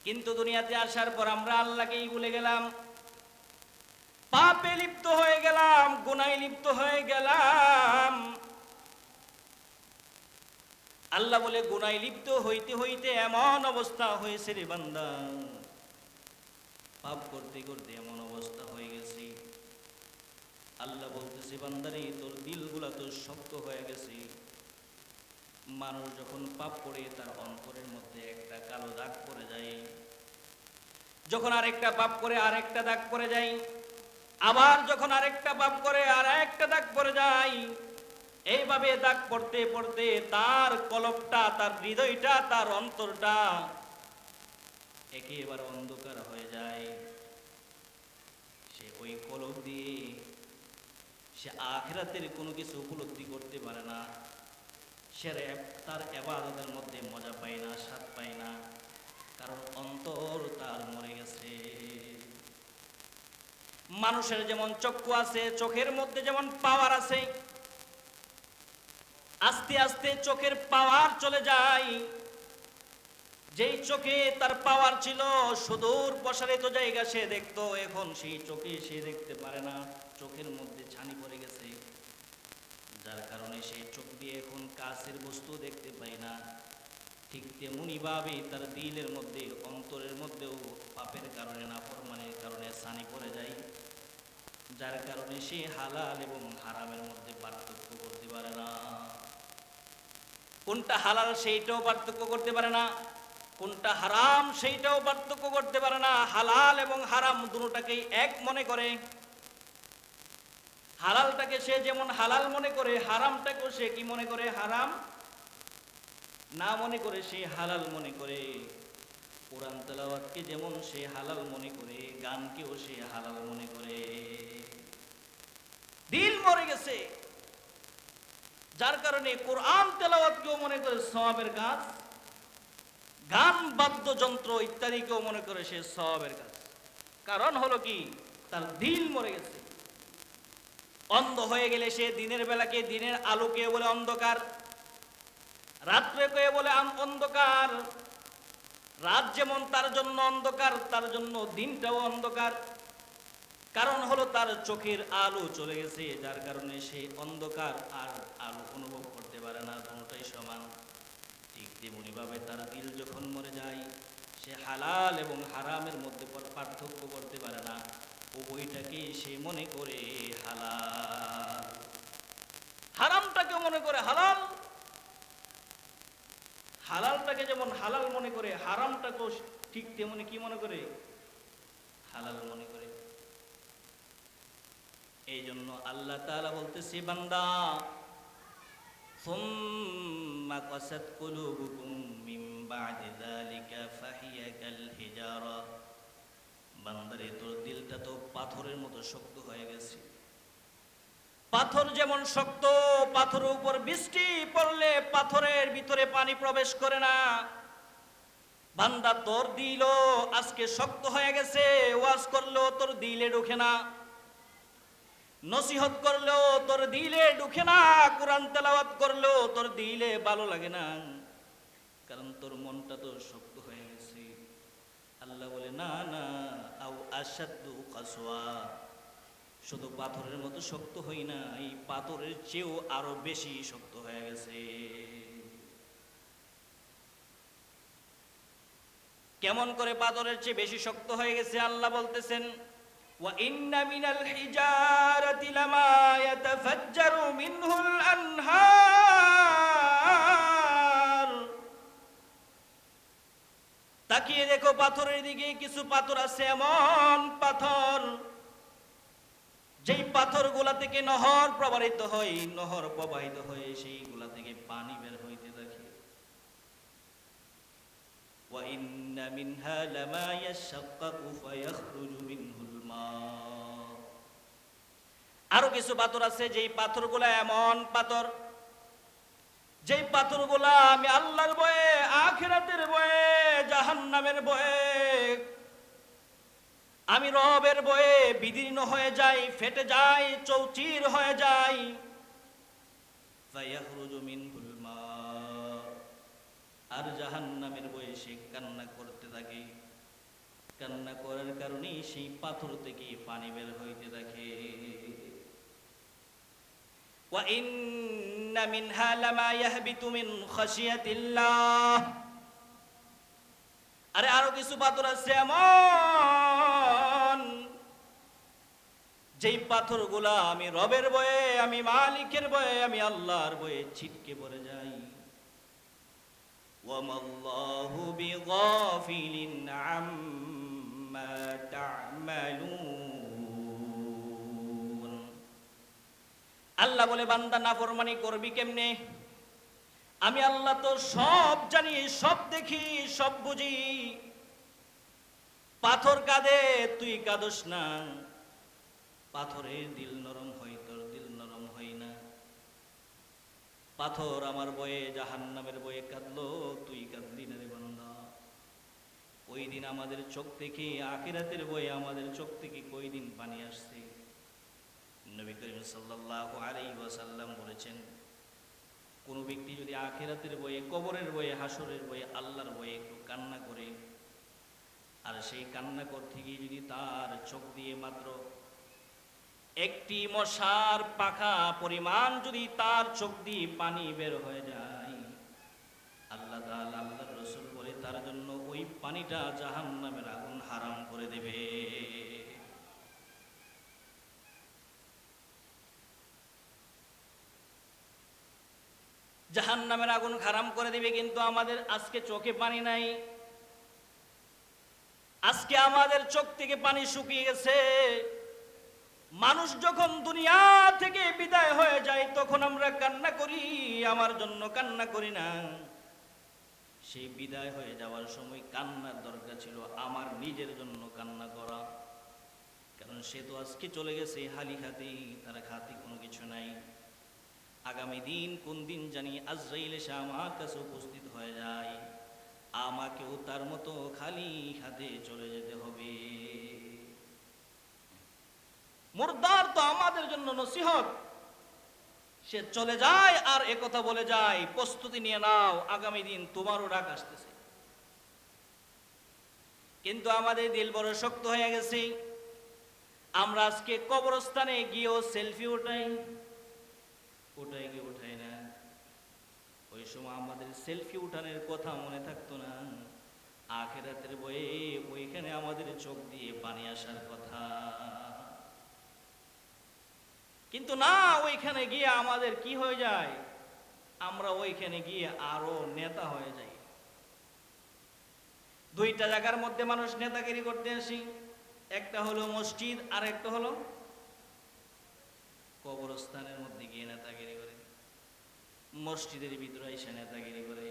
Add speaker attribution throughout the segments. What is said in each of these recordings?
Speaker 1: কিন্তু দুনিয়াতে আসার পর আমরা আল্লাহকেই ভুলে গেলাম, পাপে লিপ্ত হয়ে গেলাম, গুনাহে লিপ্ত হয়ে গেলাম। আল্লাহ বলে, গুনাহে লিপ্ত হইতে হইতে এমন অবস্থা হয়েছে রে বান্দা, পাপ করতে করতে এমন অবস্থা হয়ে গেছে। আল্লাহ বলতেছে, বান্দারে তোর দিলগুলা তো শক্ত হয়ে গেছে। মানুষ যখন পাপ করে তার অন্তরের মধ্যে একটা কালো দাগ পড়ে যায়, যখন আরেকটা পাপ করে আরেকটা দাগ পড়ে যায়, আবার যখন আরেকটা পাপ করে আর একটা দাগ পড়ে যায়, এইভাবে দাগ পড়তে পড়তে তার কলবটা, তার হৃদয়টা, তার অন্তরটা একেবারে অন্ধকার হয়ে যায়। সে ওই কলব দিয়ে সে আখিরাতের কোনো কিছু উপলব্ধি করতে পারে না। সে তার ইবাদতের মধ্যে মজা পায় না, স্বাদ পায় না, কারণ অন্তর তার মরে গেছে। মানুষের যেমন চক্ষু আছে, চোখের মধ্যে যেমন পাওয়ার আছে, আস্তে আস্তে চোখের পাওয়ার চলে যায়। যেই চোখে তার পাওয়ার ছিল, সুদূর প্রসারিত জায়গা সে দেখতো, এখন সেই চোখে সে দেখতে পারে না, চোখের মধ্যে ছানি পড়ে গেছে, যার কারণে সেই চোখ দিয়ে এখন কাছের বস্তু দেখতে পায় না। ঠিক তেমনি ভাবে তার দিলের মধ্যে, অন্তরের মধ্যেও পাপের কারণে, নাফরমানির কারণে ছানি পড়ে যায়, যার কারণে সে হালাল এবং হারামের মধ্যে পার্থক্য করতে পারে না। কোনটা হালাল সেইটাও পার্থক্য করতে পারে না, কোনটা হারাম সেইটাও পার্থক্য করতে পারে না। হালাল এবং হারাম দুটোটাকেই এক মনে করে। হালালটাকে সে যেমন হালাল মনে করে, হারামটাকেও সে কি মনে করে, হারাম না মনে করে সে হালাল মনে করে। কোরআন তেলাওয়াতকে যেমন সে হালাল মনে করে, গানকেও সে হালাল মনে করে। দিল মরে গেছে, যার কারণে কোরআন তেলাওয়াতকেও মনে করে সওয়াবের কাজ, গান বাদ্যযন্ত্র ইত্যাদিকেও মনে করে সে সওয়াবের কাজ। কারণ হলো কি, তার দিল মরে গেছে। অন্ধ হয়ে গেলে সে দিনের বেলাকে, দিনের আলোকে বলে অন্ধকার, রাত্রেকে বলে অন্ধকার। রাত যেমন তার জন্য অন্ধকার, তার জন্য দিনটাও অন্ধকার। কারণ হলো তার চোখের আলো চলে গেছে, যার কারণে সে অন্ধকার আর আলো অনুভব করতে পারে না, দুটোই সমান। ঠিক তেমনি ভাবে তার দিল যখন মরে যায়, সে হালাল এবং হারামের মধ্যে পার্থক্য করতে পারে না, উভয়টাকে সে মনে করে হালাল, হারামটাকে মনে করে হালাল। হালালটাকে যেমন হালাল মনে করে, হারামটাকেও ঠিক তেমনি কি মনে করে, হালাল মনে করে। এই জন্য আল্লাহ তাআলা বলতেছে, বান্দা সুম্মা কাসাত কুলুবুকুম মিন বা'দি যালিকা ফাহিয়া কাল হিজারা। বান্দারে তোর দিলটা তো পাথরের মতো শক্ত হয়ে গেছে। পাথর যেমন শক্ত, পাথরের উপর বৃষ্টি পড়লে পাথরের ভিতরে পানি প্রবেশ করে না, বান্দা তোর দিল আজকে শক্ত হয়ে গেছে। ওয়াজ করলেও তোর দিলে ঢোকে না, নসিহত করলেও তোর দিলে ঢুকে না, কোরআন তেলাওয়াত করলেও তোর দিলে ভালো লাগে না, কারণ তোর মনটা তো শক্ত হয়ে গেছে। আল্লাহ বলে, না না, আও আশাদ্দু কাসওয়া, শুধু পাথরের মতো শক্ত হই না, এই পাথরের চেয়েও আরো বেশি শক্ত হয়ে গেছে। কেমন করে পাথরের চেয়ে বেশি শক্ত হয়ে গেছে? আল্লাহ বলতেছেন, وَإِنَّ مِنَ الْحِجَارَةِ لَمَا يَتَفَجَّرُ مِنْهُ الْأَنْهَارُ। তাকিয়ে দেখো পাথরের দিকে, কিছু পাথর আছে এমন পাথর, যেই পাথরগুলা থেকে নহর প্রবাহিত হয়, নহর প্রবাহিত হয়ে সেইগুলা থেকে পানি বের হইতে থাকে। وَإِنَّ مِنْهَا لَمَا يَشَّقَّقُ فَيَخْرُجُ مِنْهُ الْمَاءُ। আরো কিছু পাথর আছে, যেই পাথরগুলা এমন পাথর, যেই পাথরগুলা আমি আল্লাহর ভয়ে, আখিরাতের ভয়ে, জাহান্নামের ভয়ে, আমি রবের ভয়ে বিদীর্ণ হয়ে যাই, ফেটে যাই, চৌচির হয়ে যাই। ফায়াখরুজু মিনহুল মা, আর জাহান্নামের ভয়ে সে কান্না করতে থাকে, কান্না করার কারণে সেই পাথর থেকে পানি বের হইতে থাকে। ওয়া ইন্না মিনহা লামা ইয়াহবিতু মিন খাশিয়াতিল্লাহ, আরে আরো কিছু পাথর আছে এমন যেই পাথরগুলা আমি রবের ভয়ে, আমি মালিকের ভয়ে, আমি আল্লাহর ভয়ে ছিটকে পড়ে যাই। ওয়ামাল্লাহু বিগাফিলিন আম্মা তা'মালুন। আল্লাহ বলে, বান্দা নাফরমানি করবি কেমনে? আমি আল্লাহ তো সব জানি, সব দেখি, সব বুঝি। পাথর কাঁদে, তুই কাঁদস না। পাথরের দিল নরম হয়, তোর দিল নরম হয় না। পাথর আমার বয়ে, জাহান্নামের বয়ে কাঁদলো, তুই কাঁদলি না রে বান্দা। ওই দিন আমাদের চোখ থেকে, আখিরাতের বয়ে আমাদের চোখ থেকে কই দিন পানি আসছে। নবী করিম সাল্লাল্লাহু আলাইহি ওয়াসাল্লাম বলেছেন, কোন ব্যক্তি যদি আখিরাতের বয়ে, কবরের বয়ে, হাসরের বয়ে, আল্লাহর বয়ে একটু কান্না করে, আর সেই কান্না করতে গিয়ে যদি তার চোখ দিয়ে মাত্র একটি মশার পাখা পরিমাণ যদি তার চোখ দিয়ে পানি বের হয়ে যায়, আল্লাহ তাআলা, আল্লাহর রাসূল বলে, তার জন্য ওই পানিটা জাহান্নামের আগুন হারাম করে দেবে। জাহান্নামের আগুন হারাম করে দিবে। কিন্তু আমাদের আজকে চোখে পানি নাই। আজকে আমাদের চোখ থেকে পানি শুকিয়ে গেছে। মানুষ যখন দুনিয়া থেকে বিদায় হয়ে যায় তখন আমরা কান্না করি, আমার জন্য কান্না করি না। সেই বিদায় হয়ে যাওয়ার সময় কান্নার দরকার ছিল আমার নিজের জন্য কান্না করা। কারণ সে তো আজকে চলে গেছে হালি হাতে, তার হাতে কোনো কিছু নাই। আগামী দিন কোন দিন জানি আজরাইল এসে আমার কাছে উপস্থিত হয়ে যায়, আমাকেও তার মতো খালি হাতে চলে যেতে হবে। মুর্দার তো আমাদের জন্য নসিহত, সে চলে যায় আর একথা বলে যায়, প্রস্তুতি নিয়ে নাও, আগামী দিন তোমারও ডাক আসতেছে। কিন্তু আমাদের দিল বড় শক্ত হয়ে গেছে। আমরা আজকে কবরস্থানে গিয়েও সেলফি উঠাই না। ওই সময় আমাদের সেলফি উঠানোর কথা মনে থাকতো না। আখিরাতের বয়ে ওইখানে আমাদের চোখ দিয়ে পানি আসার কথা। কিন্তু না, ওইখানে গিয়ে আমাদের কি হয়ে যায়? আমরা ওইখানে গিয়ে আরো নেতা হয়ে যাই। দুইটা জায়গার মধ্যে মানুষ নেতাগিরি করতে আসি, একটা হলো মসজিদ আর একটা হলো কবরস্থানের মধ্যে গিয়ে নেতাগিরি করে, মসজিদের ভিতরে এসে নেতাগিরি করে।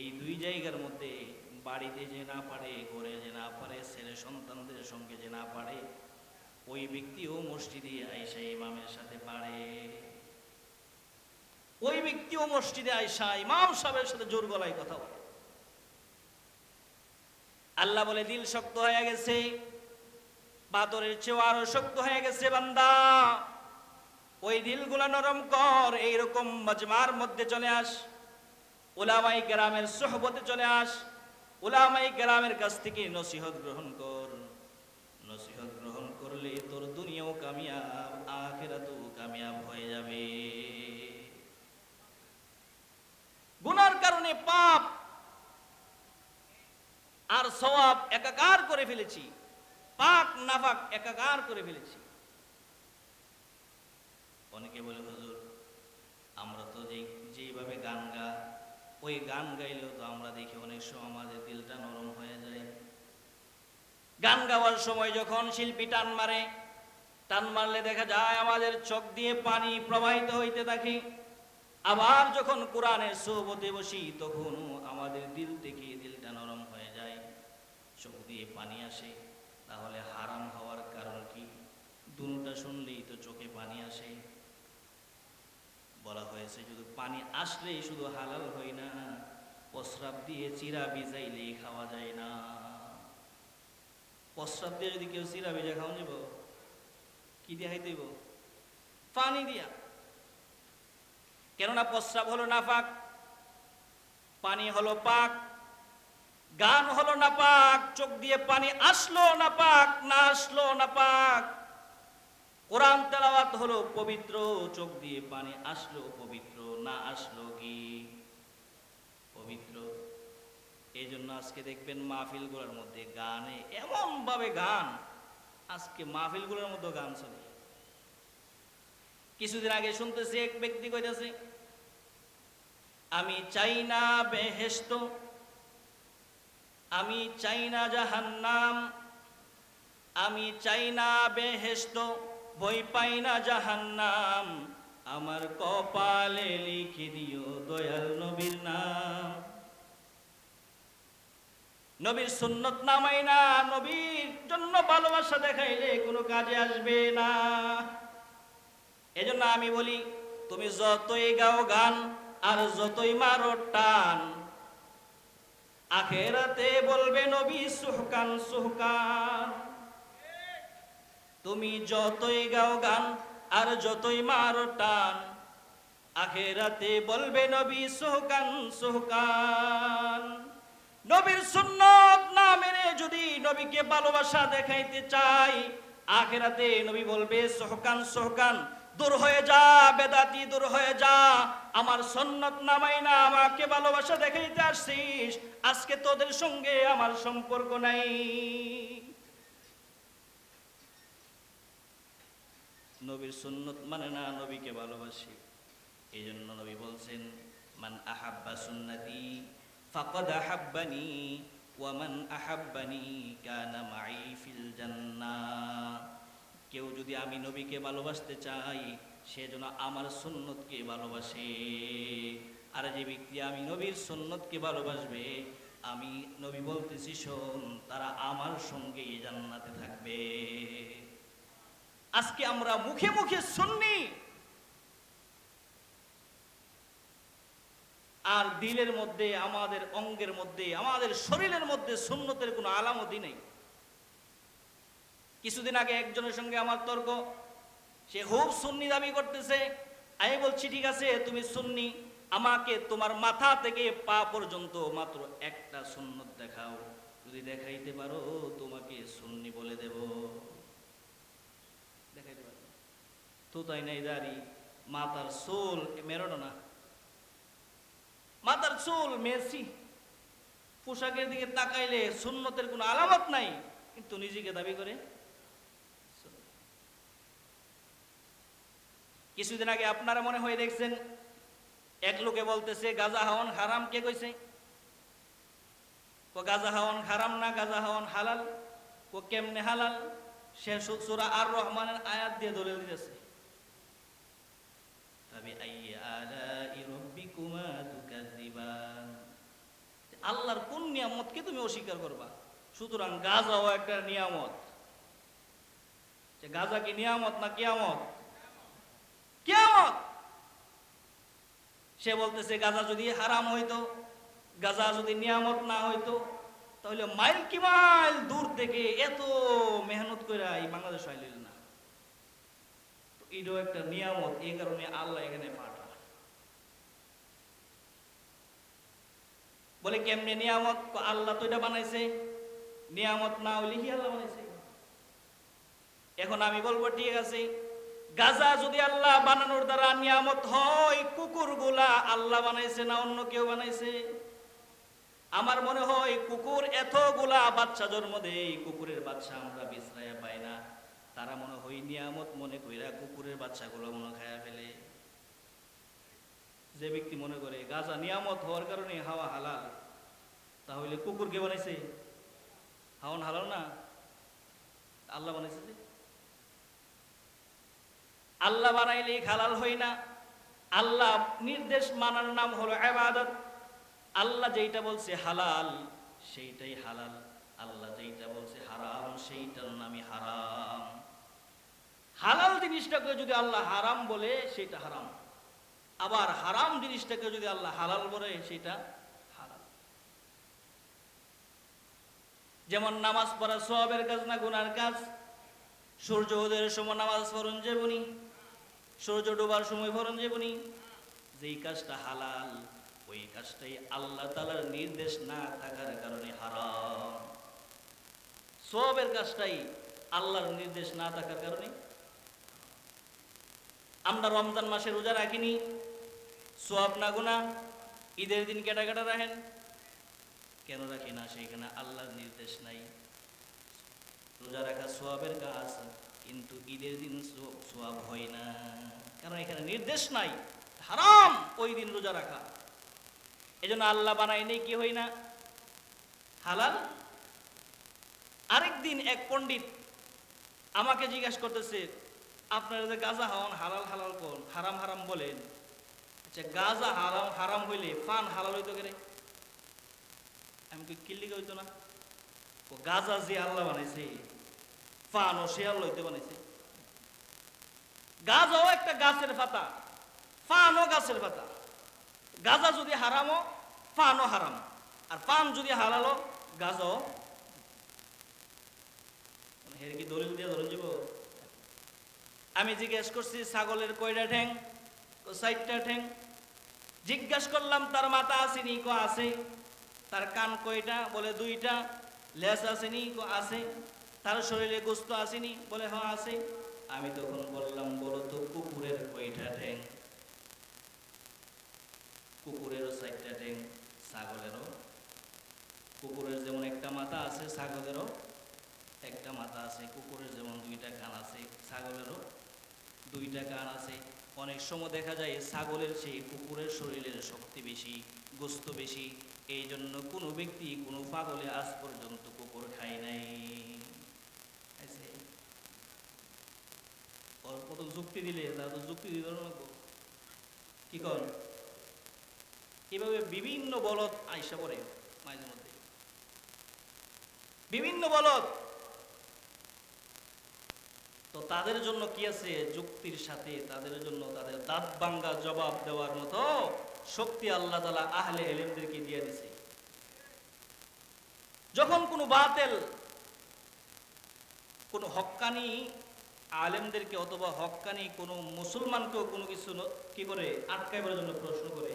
Speaker 1: এই দুই জায়গার মধ্যে বাড়িতে যে না পারে, ঘরে যে না পারে, ছেলে সন্তানদের সঙ্গে যে না পারে, ওই ব্যক্তিও মসজিদে আইসা ইমামের সাথে পারে। ওই ব্যক্তিও মসজিদে আইসা ইমাম সাহেবের সাথে জোর গলায় কথা বলে। আল্লাহ বলে, দিল শক্ত হয়ে গেছে, পাথরের চেয়েও আরো শক্ত হয়ে গেছে বান্দা, ওই দিলগুলা নরম কর। এইরকম মাজমার মধ্যে চলে আস, উলামায়ে কেরামের সোহবতে চলে আস, উলামায়ে কেরামের কাছ থেকে নসিহত গ্রহণ কর। নসিহত গ্রহণ করলে তোর দুনিয়াও কামিয়াব, আখিরাতেও কামিয়াব হয়ে যাবে। গুনার কারণে পাপ আর সওয়াব একাকার করে ফেলেছি, পাক নাফাক একাকার করে ফেলেছি। অনেকে বলে, হুজুর আমরা তো যেইভাবে গান ওই গান গাইলেও তো আমরা দেখি অনেক সময় আমাদের দিলটা নরম হয়ে যায়। গান গাওয়ার সময় যখন শিল্পী টান মারে, টান মারলে দেখা যায় আমাদের চোখ দিয়ে পানি প্রবাহিত হইতে থাকে। আবার যখন কোরআনের সোহবতে বসি তখন আমাদের দিল থেকে দিলটা নরম হয়ে যায়, চোখ দিয়ে পানি আসে। তাহলে হারাম হওয়ার কারণ কি? দুটোটা শুনলেই তো চোখে পানি আসে। বলা হয়েছে শুধু পানি আসলেই শুধু হালাল হয় না, প্রস্রাব দিয়ে চিরা ভিজাইলেই খাওয়া যায় না। প্রস্রাব দিয়ে যদি কেউ চিরা ভিজা খাওয়া যাব, কি দিয়ে খাইতে হইব? পানি দিয়া। কেননা প্রস্রাব হলো নাফাক, পানি হলো পাক। গান হলো নাপাক, চোখ দিয়ে পানি আসলো নাপাক, না আসলো নাপাক। কোরআন তেলাওয়াত হলো পবিত্র, চোখ দিয়ে পানি আসলো পবিত্র, না আসলো কি পবিত্র। এই জন্য আজকে দেখবেন মাহফিলগুলোর মধ্যে গানে এমন ভাবে গান, আজকে মাহফিলগুলোর মধ্যে গান চলে। কিছুদিন আগে শুনতেছি এক ব্যক্তি কইতেছে, আমি চাই না বেহেশত, আমি চাই না জাহান্নাম, আমি চাই না বেহেশত, ভয় পাই না জাহান্নাম, আমার কপালে লিখে দিও দয়াল নবীর নাম। নবীর সুন্নত নামাই না, নবীর জন্য ভালোবাসা দেখাইলে কোনো কাজে আসবে না। এজন্য আমি বলি, তুমি যতই গাও গান আর যতই মারো টান, আখেরাতে বলবে নবী সুহকান সুহকান। তুমি যতই গাও গান আর যতই মারো টান, আখেরাতে বলবে নবী সুহকান সুহকান। নবীর সুন্নত না মেনে যদি নবীকে ভালোবাসা দেখাইতে চাই, আখেরাতে নবী বলবে সুহকান সুহকান, দূর হয়ে যা বেদাতি, দূর হয়ে যা, আমার সুন্নত নামাই না, আমাকে ভালোবাসা দেখাইতে আসছিস, আজকে তোদের সঙ্গে আমার সম্পর্ক নাই। নবীর সুন্নত মানে না, নবীকে ভালোবাসি। এই জন্য নবী বলছেন, মান আহাব্বা সুন্নতি ফাকাদ আহাব্বানি ওয়া মান আহাব্বানি কানা মাই ফিল জান্নাহ। কেউ যদি আমি নবীকে ভালোবাসতে চাই, সে যেন আমার সুন্নতকে ভালোবাসে। আর যে ব্যক্তি আমি নবীর সুন্নতকে ভালোবাসবে, আমি নবী বলতেছি শোন, তারা আমার সঙ্গেই জান্নাতে থাকবে। আজকে আমরা মুখে মুখে সুন্নি, আর দিলের মধ্যে, আমাদের অঙ্গের মধ্যে, আমাদের শরীরের মধ্যে সুন্নতের কোনো আলামতই নেই। কিছুদিন আগে একজনের সঙ্গে আমার তর্ক, সে খুব সুন্নি দাবি করতেছে। আমি বলছি ঠিক আছে তুমি সুন্নি, আমাকে তোমার মাথা থেকে পা পর্যন্ত মাত্র একটা সুন্নত দেখাও, যদি দেখাইতে পারো তোমাকে সুন্নি বলে দেব। দেখাইতে পারো তো? তাই নাই দাড়ি, মাথার চুল মেরোনা, মাথার চুল মেসি, পোশাকের দিকে তাকাইলে সুন্নতের কোনো আলামত নাই, কিন্তু নিজেকে দাবি করে। কিছুদিন আগে আপনারা মনে হয় দেখছেন, এক লোকে বলতেছে গাঁজা হাওয়ান হারাম। কে কইছে? ও গাঁজা হাওয়ান হারাম না, গাঁজা হাওয়ান হালাল। ও কেমনে হালাল? সে সূরা আর রহমানের আয়াত দিয়ে দলিল দিতেছে। আল্লাহর কোন নিয়ামতকে তুমি অস্বীকার করবা? সুতরাং গাঁজাও একটা নিয়ামত। গাঁজা কি নিয়ামত না কিয়ামত? কিয়ামত। সে বলতেছে গাঁজা যদি হারাম হইতো, গাঁজা যদি নিয়ামত না হইতো, তাহলে মাইল কি মাইল দূর থেকে এত মেহনত করে এই বাংলাদেশ আইল না। তো এটাও একটা নিয়ামত, এই কারণে আল্লাহ এখানে পাঠায়। বলে কেমনে নিয়ামত? আল্লাহ তো এটা বানাইছে, নিয়ামত না হইলে কি আল্লাহ বানাইছে? এখন আমি বলবো ঠিক আছে, গাঁজা যদি আল্লাহ বানানোর দ্বারা নিয়ামত হয়, কুকুরগুলা আল্লাহ বানাইছে না অন্য কেউ বানাইছে? আমার মনে হয় কুকুর এতগুলা বাচ্চা জন্ম দেয়, কুকুরের বাচ্চা আমরা বিশ্রায়া পাই না, তারা মনে হয় নিয়ামত মনে কইরা কুকুরের বাচ্চাগুলো মনে খায়া ফেলে। যে ব্যক্তি মনে করে গাঁজা নিয়ামত হওয়ার কারণে হাওয়া হালাল, তাহলে কুকুর কে বানাইছে? হাওয়ান হালাল না, আল্লাহ বানাইছে। যে আল্লাহ বানাইলে হালাল হয় না। আল্লাহ নির্দেশ মানার নাম হলো ইবাদত। আল্লাহ যেটা বলছে হালাল সেইটাই হালাল, আল্লাহ যেটা বলছে হারাম সেইটার নামই হারাম। হালাল জিনিসটাকে যদি আল্লাহ হারাম বলে সেটা হারাম, আবার হারাম জিনিসটাকে যদি আল্লাহ হালাল বলে সেটা হালাল। যেমন নামাজ পড়া সওয়াবের কাজ না গুনার কাজ? সূর্য উদয়ের সময় নামাজ পড়ুন যেবনি, সূর্য ডোবার সময় পড়ুন যেবনি। যেই কাজটা হালাল ওই কাজটাই আল্লাহ তাআলার নির্দেশ না থাকার কারণে হারাম। সওয়াবের কাজটাই আল্লাহর নির্দেশ না থাকার কারণে। আমরা রমজান মাসে রোজা রাখিনি, সওয়াব না গুনাহ? ঈদের দিন কেটা কেটা রাখেন, কেন রাখি না? সেইখানে আল্লাহর নির্দেশ নাই। রোজা রাখা সওয়াবের কাজ, কিন্তু ঈদের দিন সওয়াব হয় না, কারণ এখানে নির্দেশ নাই, হারাম ওই দিন রোজা রাখা। এজন্য আল্লাহ বানায় নেই কি হয় না হালাল। আরেকদিন এক পণ্ডিত আমাকে জিজ্ঞাসা করতেছে, আপনারা যে গাঁজা খাওয়ান হালাল হালাল কোন, হারাম হারাম বলেন, আচ্ছা গাঁজা হারাম হারাম হইলে পান হালাল হইতো কেন? আমি কি কিল্লিকে হইতো না? ও গাঁজা যে আল্লাহ বানাইছে, পানও সে আল্লাহ হইতে বানাইছে। গাঁজাও একটা গাছের পাতা, পানও গাছের পাতা। গাঁজা যদি হারামও, পানও হারাম, আর পান যদি হালালও, গাঁজাও। হের কি দলিল দিয়ে ধরে যাব? আমি জিজ্ঞেস করছি ছাগলের কয়টা ঠ্যাং? 4টা ঠ্যাং। জিজ্ঞাসা করলাম তার মাথা আসেনি? আছে। তার কান কয়টা? বলে 2টা। লেজ আসেনি? আছে। তার শরীরে গোস্ত আসেনি? বলে হ্যাঁ আছে। আমি তখন বললাম, বলো তো কুকুরের কয়টা ঠ্যাং? কুকুরেরও 4টা ঠ্যাং, ছাগলেরও। কুকুরের যেমন একটা মাথা আছে, ছাগলেরও একটা মাথা আছে। কুকুরের যেমন 2টা কান আছে, ছাগলেরও 2টা কান আছে। অনেক সময় দেখা যায় ছাগলের চেয়ে কুকুরের শরীরের শক্তি বেশি, গোস্ত বেশি। এই জন্য কোনো ব্যক্তি, কোনো পাগলে আজ পর্যন্ত কুকুর খায় নাই। ওর কত যুক্তি দিলে, তারা তো যুক্তি দিল না, কি কর? এভাবে বিভিন্ন বলদ আইসা পড়ে মাঝে মধ্যে, বিভিন্ন বলদ। তো তাদের জন্য কি আছে? যুক্তির সাথে তাদের জন্য তাদের দাঁত ভাঙ্গা জবাব দেওয়ার মতো শক্তি আল্লাহ তাআলা আহলে ইলমদেরকে দিয়ে দিয়েছে। যখন কোনো বাতিল, কোনো হক্কানি আলেমদেরকে অথবা হক্কানি কোনো মুসলমানকেও কোনো কিছু কি করে আটকাইবার জন্য প্রশ্ন করে,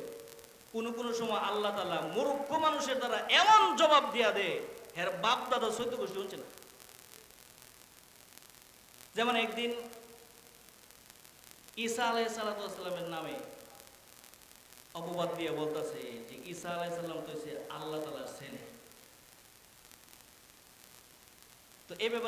Speaker 1: কোনো সময় আল্লাহ তাআলা মূর্খ মানুষের দ্বারা এমন জবাব দিয়া দেয়, এর বাপ দাদা সৈত গোষ্ঠী শুনছে না। যেমন একদিন ঈসা আলাইহিস সালামের নামে অপবাদ দিয়ে বলতেছে যে ঈসা আলাইহিস সালাম তো হচ্ছে আল্লাহ তাআলার ছেলে। তো এই ব্যাপারে